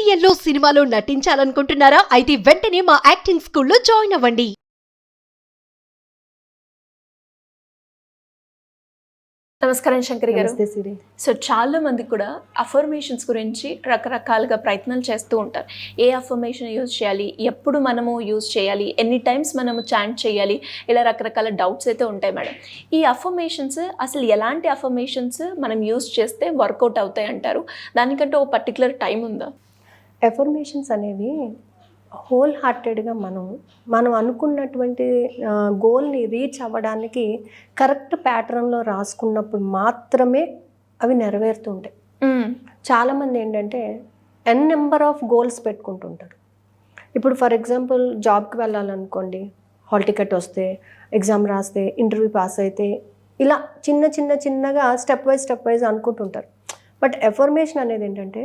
సీరియల్లో సినిమాలో నటించాలనుకుంటున్నారా? అయితే వెంటనే మా యాక్టింగ్ స్కూల్లో జాయిన్ అవ్వండి. నమస్కారం శంకరి గారు. నమస్తే సిరి. సో చాలా మంది కూడా అఫర్మేషన్స్ గురించి రకరకాలుగా ప్రయత్నాలు చేస్తూ ఉంటారు. ఏ అఫర్మేషన్ యూజ్ చేయాలి, ఎప్పుడు మనము యూజ్ చేయాలి, ఎన్ని టైమ్స్ మనము చాంట్ చేయాలి, ఇలా రకరకాల డౌట్స్ అయితే ఉంటాయి మేడం. ఈ అఫర్మేషన్స్ అసలు ఎలాంటి అఫర్మేషన్స్ మనం యూజ్ చేస్తే వర్కౌట్ అవుతాయి అంటారు? దానికంటే ఓ పర్టికులర్ టైం ఉందా? ఎఫర్మేషన్స్ అనేవి హోల్ హార్టెడ్గా మనం అనుకున్నటువంటి గోల్ని రీచ్ అవ్వడానికి కరెక్ట్ ప్యాటర్న్లో రాసుకున్నప్పుడు మాత్రమే అవి నెరవేరుతుంటాయి. చాలామంది ఏంటంటే నెంబర్ ఆఫ్ గోల్స్ పెట్టుకుంటుంటారు. ఇప్పుడు ఫర్ ఎగ్జాంపుల్ జాబ్కి వెళ్ళాలనుకోండి, హాల్ టికెట్ వస్తే, ఎగ్జామ్ రాస్తే, ఇంటర్వ్యూ పాస్ అయితే, ఇలా చిన్నగా స్టెప్ వైజ్ అనుకుంటుంటారు. బట్ ఎఫర్మేషన్ అనేది ఏంటంటే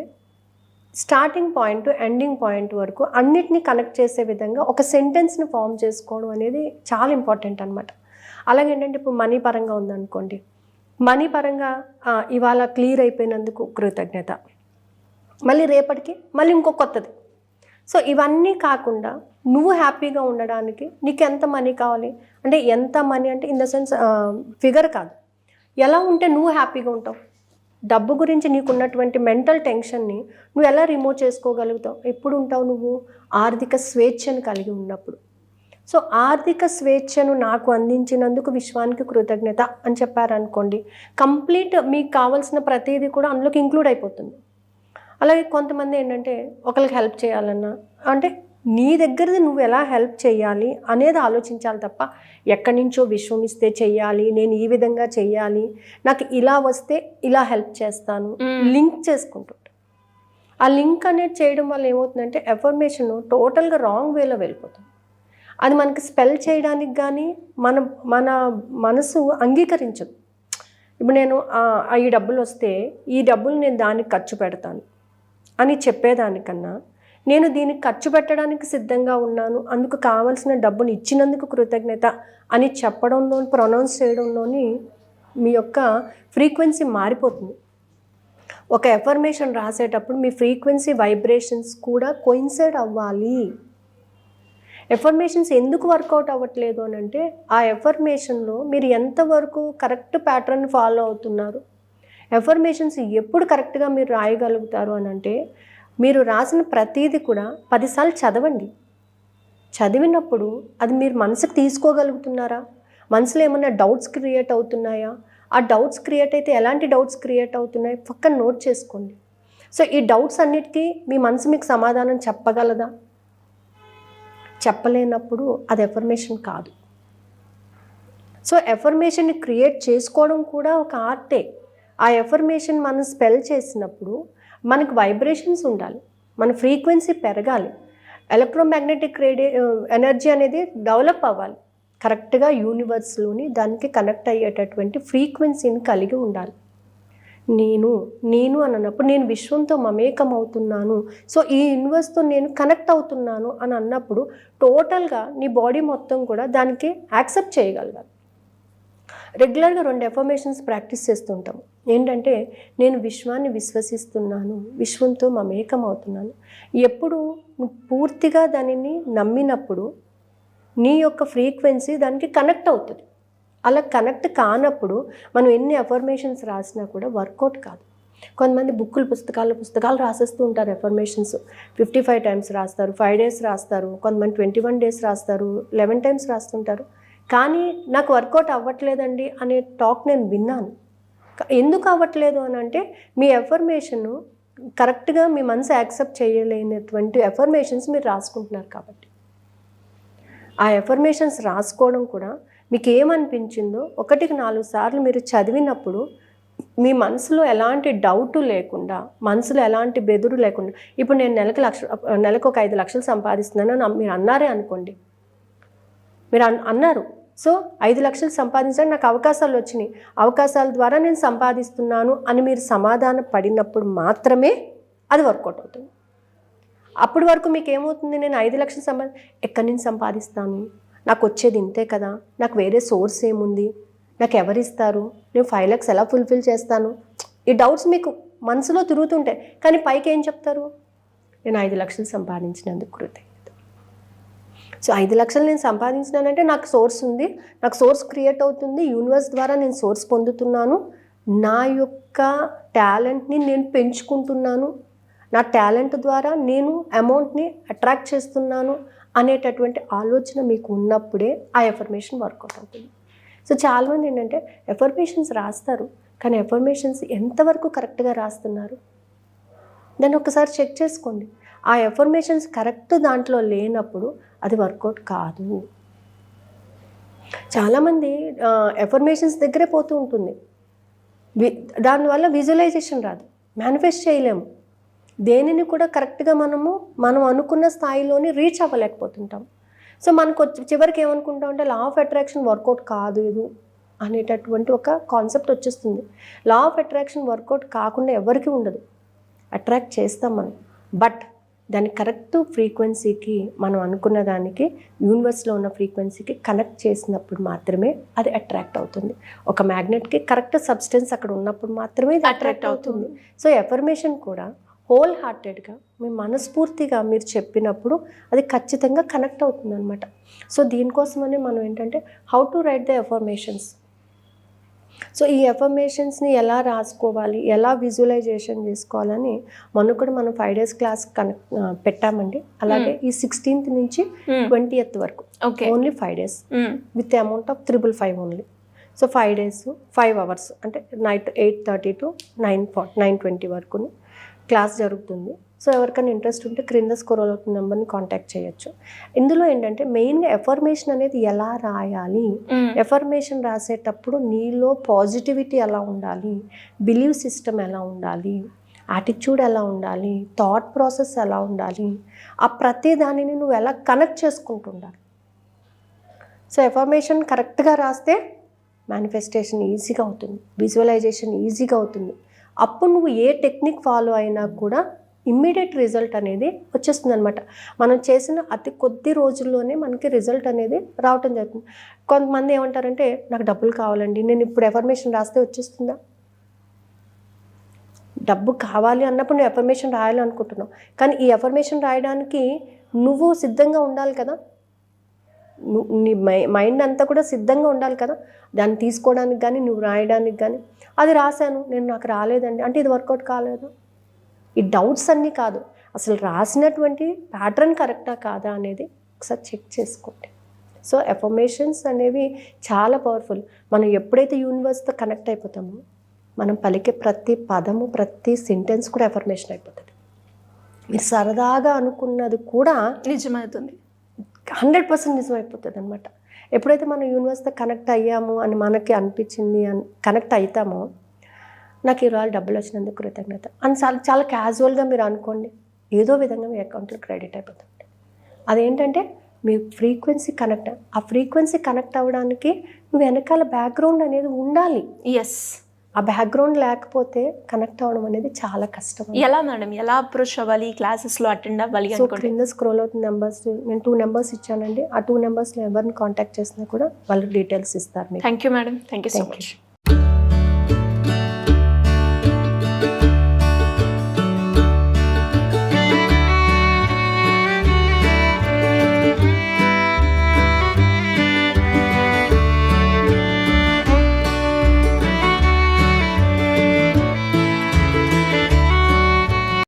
స్టార్టింగ్ పాయింట్ ఎండింగ్ పాయింట్ వరకు అన్నిటినీ కనెక్ట్ చేసే విధంగా ఒక సెంటెన్స్ని ఫామ్ చేసుకోవడం అనేది చాలా ఇంపార్టెంట్ అనమాట. అలాగే ఏంటంటే ఇప్పుడు మనీ పరంగా ఉందనుకోండి, మనీ పరంగా ఇవాళ క్లియర్ అయిపోయినందుకు కృతజ్ఞత, మళ్ళీ రేపటికి మళ్ళీ ఇంకో కొత్తది. సో ఇవన్నీ కాకుండా నువ్వు హ్యాపీగా ఉండడానికి నీకు ఎంత మనీ కావాలి అంటే, ఎంత మనీ అంటే ఇన్ ద సెన్స్ ఫిగర్ కాదు, ఎలా ఉంటే నువ్వు హ్యాపీగా ఉంటావు. డబ్బు గురించి నీకున్నటువంటి మెంటల్ టెన్షన్ని నువ్వు ఎలా రిమూవ్ చేసుకోగలుగుతావు? ఎప్పుడు ఉంటావు నువ్వు? ఆర్థిక స్వేచ్ఛను కలిగి ఉన్నప్పుడు. సో ఆర్థిక స్వేచ్ఛను నాకు అందించినందుకు విశ్వానికి కృతజ్ఞత అని చెప్పారనుకోండి, కంప్లీట్ మీకు కావాల్సిన ప్రతిదీ కూడా అందులోకి ఇంక్లూడ్ అయిపోతుంది. అలాగే కొంతమంది ఏంటంటే ఒకరికి హెల్ప్ చేయాలన్నా అంటే నీ దగ్గరది నువ్వు ఎలా హెల్ప్ చేయాలి అనేది ఆలోచించాలి తప్ప, ఎక్కడి నుంచో విశ్వం ఇస్తే చెయ్యాలి, నేను ఈ విధంగా చెయ్యాలి, నాకు ఇలా వస్తే ఇలా హెల్ప్ చేస్తాను, లింక్ చేసుకుంటుంటా. ఆ లింక్ అనేది చేయడం వల్ల ఏమవుతుందంటే ఎఫర్మేషన్ టోటల్గా రాంగ్ వేలో వెళ్ళిపోతుంది. అది మనకి స్పెల్ చేయడానికి కానీ మన మనసు అంగీకరించదు. ఇప్పుడు నేను ఈ డబ్బులు వస్తే ఈ డబ్బులు నేను దానికి ఖర్చు పెడతాను అని చెప్పేదానికన్నా, నేను దీనికి ఖర్చు పెట్టడానికి సిద్ధంగా ఉన్నాను, అందుకు కావాల్సిన డబ్బుని ఇచ్చినందుకు కృతజ్ఞత అని చెప్పడంలో, ప్రొనౌన్స్ చేయడంలోని మీ యొక్క ఫ్రీక్వెన్సీ మారిపోతుంది. ఒక ఎఫర్మేషన్ రాసేటప్పుడు మీ ఫ్రీక్వెన్సీ వైబ్రేషన్స్ కూడా కోయిన్సైడ్ అవ్వాలి. ఎఫర్మేషన్స్ ఎందుకు వర్కౌట్ అవ్వట్లేదు అని అంటే, ఆ ఎఫర్మేషన్లో మీరు ఎంతవరకు కరెక్ట్ ప్యాటర్న్ ఫాలో అవుతున్నారు, ఎఫర్మేషన్స్ ఎప్పుడు కరెక్ట్గా మీరు రాయగలుగుతారు అని అంటే, మీరు రాసిన ప్రతీది కూడా 10 సార్లు చదవండి. చదివినప్పుడు అది మీరు మనసుకు తీసుకోగలుగుతున్నారా? మనసులో ఏమన్నా డౌట్స్ క్రియేట్ అవుతున్నాయా? ఆ డౌట్స్ క్రియేట్ అయితే ఎలాంటి డౌట్స్ క్రియేట్ అవుతున్నాయి పక్కన నోట్ చేసుకోండి. సో ఈ డౌట్స్ అన్నిటికీ మీ మనసు మీకు సమాధానం చెప్పగలదా? చెప్పలేనప్పుడు అది ఎఫర్మేషన్ కాదు. సో ఎఫర్మేషన్ని క్రియేట్ చేసుకోవడం కూడా ఒక ఆర్టే. ఆ ఎఫర్మేషన్ మనం స్పెల్ చేసినప్పుడు మనకు వైబ్రేషన్స్ ఉండాలి, మన ఫ్రీక్వెన్సీ పెరగాలి, ఎలక్ట్రోమాగ్నెటిక్ ఎనర్జీ అనేది డెవలప్ అవ్వాలి, కరెక్ట్గా యూనివర్స్లోని దానికి కనెక్ట్ అయ్యేటటువంటి ఫ్రీక్వెన్సీని కలిగి ఉండాలి. నేను అన్నప్పుడు నేను విశ్వంతో మమేకం అవుతున్నాను, సో ఈ యూనివర్స్తో నేను కనెక్ట్ అవుతున్నాను అని అన్నప్పుడు టోటల్గా నీ బాడీ మొత్తం కూడా దానికి యాక్సెప్ట్ చేయగలగాలి. రెగ్యులర్గా 2 ఎఫర్మేషన్స్ ప్రాక్టీస్ చేస్తుంటాము. ఏంటంటే, నేను విశ్వాన్ని విశ్వసిస్తున్నాను, విశ్వంతో మమేకం అవుతున్నాను. ఎప్పుడు పూర్తిగా దానిని నమ్మినప్పుడు నీ యొక్క ఫ్రీక్వెన్సీ దానికి కనెక్ట్ అవుతుంది. అలా కనెక్ట్ కానప్పుడు మనం ఎన్ని ఎఫర్మేషన్స్ రాసినా కూడా వర్కౌట్ కాదు. కొంతమంది పుస్తకాలు రాసేస్తూ ఉంటారు. ఎఫర్మేషన్స్ 55 టైమ్స్ రాస్తారు, 5 days రాస్తారు, కొంతమంది 21 days రాస్తారు, 11 times రాస్తుంటారు. కానీ నాకు వర్కౌట్ అవ్వట్లేదండి అనే టాక్ నేను విన్నాను. ఎందుకు అవ్వట్లేదు అని అంటే, మీ ఎఫర్మేషన్ కరెక్ట్గా మీ మనసు యాక్సెప్ట్ చేయలేనటువంటి ఎఫర్మేషన్స్ మీరు రాసుకుంటున్నారు కాబట్టి. ఆ ఎఫర్మేషన్స్ రాసుకోవడం కూడా మీకు ఏమనిపించిందో 1కి 4 సార్లు మీరు చదివినప్పుడు మీ మనసులో ఎలాంటి డౌట్ లేకుండా, మనసులో ఎలాంటి బెదురు లేకుండా, ఇప్పుడు నేను నెలకు ఒక 5 లక్షలు సంపాదిస్తున్నాను మీరు అన్నారే అనుకోండి, మీరు అన్నారు, సో 5 లక్షలు సంపాదించడానికి నాకు అవకాశాలు వచ్చినాయి, అవకాశాల ద్వారా నేను సంపాదిస్తున్నాను అని మీరు సమాధాన పడినప్పుడు మాత్రమే అది వర్కౌట్ అవుతుంది. అప్పటి వరకు మీకు ఏమవుతుంది, నేను 5 లక్షలు ఎక్కడి నుంచి సంపాదిస్తాను, నాకు వచ్చేది ఇంతే కదా, నాకు వేరే సోర్స్ ఏముంది, నాకు ఎవరిస్తారు, నేను 5 lakhs ఎలా ఫుల్ఫిల్ చేస్తాను, ఈ డౌట్స్ మీకు మనసులో తిరుగుతుంటాయి. కానీ పైకి ఏం చెప్తారు, నేను 5 లక్షలు సంపాదించినందుకు కృతజ్ఞత. సో 5 లక్షలు నేను సంపాదించినానంటే నాకు సోర్స్ ఉంది, నాకు సోర్స్ క్రియేట్ అవుతుంది, యూనివర్స్ ద్వారా నేను సోర్స్ పొందుతున్నాను, నా యొక్క టాలెంట్ని నేను పెంచుకుంటున్నాను, నా టాలెంట్ ద్వారా నేను అమౌంట్ని అట్రాక్ట్ చేస్తున్నాను అనేటటువంటి ఆలోచన మీకు ఉన్నప్పుడే ఆ ఎఫర్మేషన్ వర్కౌట్ అవుతుంది. సో చాలామంది ఏంటంటే ఎఫర్మేషన్స్ రాస్తారు, కానీ ఎఫర్మేషన్స్ ఎంతవరకు కరెక్ట్గా రాస్తున్నారు దాన్ని ఒకసారి చెక్ చేసుకోండి. ఆ ఎఫర్మేషన్స్ కరెక్ట్ దాంట్లో లేనప్పుడు అది వర్కౌట్ కాదు. చాలామంది ఎఫర్మేషన్స్ దగ్గరే పోతూ ఉంటుంది, దానివల్ల విజువలైజేషన్ రాదు, మేనిఫెస్ట్ చేయలేము, దేనిని కూడా కరెక్ట్గా మనం అనుకున్న స్థాయిలోని రీచ్ అవ్వలేకపోతుంటాం. సో మనకు చివరికి ఏమనుకుంటాం అంటే లా ఆఫ్ అట్రాక్షన్ వర్కౌట్ కాదు అనేటటువంటి ఒక కాన్సెప్ట్ వచ్చేస్తుంది. లా ఆఫ్ అట్రాక్షన్ వర్కౌట్ కాకుండా ఎవరికి ఉండదు, అట్రాక్ట్ చేస్తాం మనం, బట్ దాని కరెక్ట్ ఫ్రీక్వెన్సీకి మనం అనుకున్న దానికి యూనివర్స్లో ఉన్న ఫ్రీక్వెన్సీకి కనెక్ట్ చేసినప్పుడు మాత్రమే అది అట్రాక్ట్ అవుతుంది. ఒక మ్యాగ్నెట్కి కరెక్ట్ సబ్స్టెన్స్ అక్కడ ఉన్నప్పుడు మాత్రమే ఇది అట్రాక్ట్ అవుతుంది. సో ఎఫర్మేషన్ కూడా హోల్ హార్టెడ్గా మీ మనస్ఫూర్తిగా మీరు చెప్పినప్పుడు అది ఖచ్చితంగా కనెక్ట్ అవుతుంది అనమాట. సో దీనికోసమనే మనం ఏంటంటే how to right the affirmations. So ఈ ఎఫర్మేషన్స్ని ఎలా రాసుకోవాలి, ఎలా విజువలైజేషన్ చేసుకోవాలని మొన్న కూడా మనం 5 days క్లాస్ పెట్టామండి. అలాగే ఈ 16th నుంచి 20th వరకు only 5 days with amount of 555 only. So 5 days 5 hours అంటే నైట్ 8:30 to 9:20 వరకు క్లాస్ జరుగుతుంది. సో ఎవరికైనా ఇంట్రెస్ట్ ఉంటే క్రింద స్క్రోల్ అవుతున్న నెంబర్ని కాంటాక్ట్ చేయొచ్చు. ఇందులో ఏంటంటే మెయిన్గా ఎఫర్మేషన్ అనేది ఎలా రాయాలి, ఎఫర్మేషన్ రాసేటప్పుడు నీలో పాజిటివిటీ ఎలా ఉండాలి, బిలీవ్ సిస్టమ్ ఎలా ఉండాలి, యాటిట్యూడ్ ఎలా ఉండాలి, థాట్ ప్రాసెస్ ఎలా ఉండాలి, ఆ ప్రతి దానిని నువ్వు ఎలా కనెక్ట్ చేసుకుంటుండాలి. సో ఎఫర్మేషన్ కరెక్ట్గా రాస్తే మేనిఫెస్టేషన్ ఈజీగా అవుతుంది, విజువలైజేషన్ ఈజీగా అవుతుంది. అప్పుడు నువ్వు ఏ టెక్నిక్ ఫాలో అయినా కూడా ఇమ్మీడియట్ రిజల్ట్ అనేది వచ్చేస్తుంది అనమాట. మనం చేసిన అతి కొద్ది రోజుల్లోనే మనకి రిజల్ట్ అనేది రావటం జరుగుతుంది. కొంతమంది ఏమంటారంటే నాకు డబ్బులు కావాలండి, నేను ఇప్పుడు ఎఫర్మేషన్ రాస్తే వచ్చేస్తుందా? డబ్బు కావాలి అన్నప్పుడు నువ్వు ఎఫర్మేషన్ రాయాలనుకుంటున్నావు, కానీ ఈ ఎఫర్మేషన్ రాయడానికి నువ్వు సిద్ధంగా ఉండాలి కదా, నీ మైండ్ అంతా కూడా సిద్ధంగా ఉండాలి కదా దాన్ని తీసుకోవడానికి కానీ నువ్వు రాయడానికి కానీ. అది రాశాను నేను, నాకు రాలేదండి అంటే ఇది వర్కౌట్ కాలేదు. ఈ డౌట్స్ అన్నీ కాదు, అసలు రాసినటువంటి ప్యాటర్న్ కరెక్టా కాదా అనేది ఒకసారి చెక్ చేసుకోండి. సో ఎఫర్మేషన్స్ అనేవి చాలా పవర్ఫుల్. మనం ఎప్పుడైతే యూనివర్స్తో కనెక్ట్ అయిపోతామో మనం పలికే ప్రతి పదము ప్రతి సెంటెన్స్ కూడా ఎఫర్మేషన్ అయిపోతుంది. మీరు సరదాగా అనుకున్నది కూడా నిజమవుతుంది, 100% నిజమైపోతుంది అనమాట. ఎప్పుడైతే మనం యూనివర్స్తో కనెక్ట్ అయ్యాము అని మనకి అనిపించింది అని కనెక్ట్ అవుతామో, నాకు ఈరోజు డబ్బులు వచ్చినందుకు కృతజ్ఞత అని చాలా క్యాజువల్గా మీరు అనుకోండి, ఏదో విధంగా మీ అకౌంట్లో క్రెడిట్ అయిపోతుంది. అదేంటంటే మీ ఫ్రీక్వెన్సీ కనెక్ట్, ఆ ఫ్రీక్వెన్సీ కనెక్ట్ అవ్వడానికి నువ్వు వెనకాల బ్యాక్గ్రౌండ్ అనేది ఉండాలి. ఎస్, ఆ బ్యాక్గ్రౌండ్ లేకపోతే కనెక్ట్ అవ్వడం అనేది చాలా కష్టం. ఎలా మేడం, ఎలా అప్రోచ్ అవ్వాలి, క్లాసెస్లో అటెండ్ అవ్వాలి? సో క్రింద స్క్రోల్ అవుతున్న నెంబర్స్, నేను 2 numbers ఇచ్చానండి. ఆ 2 numbersలో ఎవరిని కాంటాక్ట్ చేసినా కూడా వాళ్ళు డీటెయిల్స్ ఇస్తారు. Thank you madam, thank you so much.